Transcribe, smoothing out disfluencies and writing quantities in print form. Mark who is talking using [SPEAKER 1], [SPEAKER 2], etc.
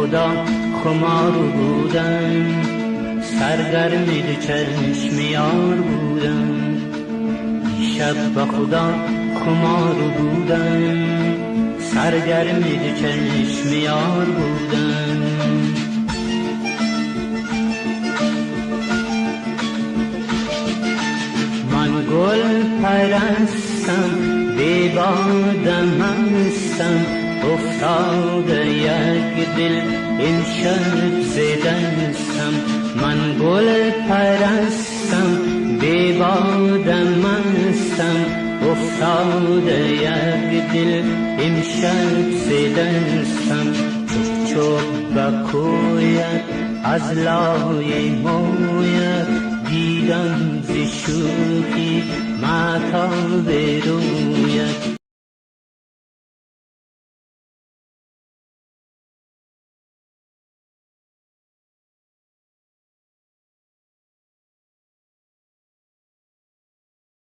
[SPEAKER 1] خدا خمار بودم، سرگرم دو چشم یار بودم. دیشب با خدا خمار بودم، سرگرم دو چشم یار بودم. من گل پرستم، بی بادم هستم، افتاده یک دل این شب زدستم. من گل پرستم، بی بادم هستم، افتاده یک دل این شب زدستم. چوب چوب بکوید از لای موید، دیدم ز شوخی مهتاب رویت.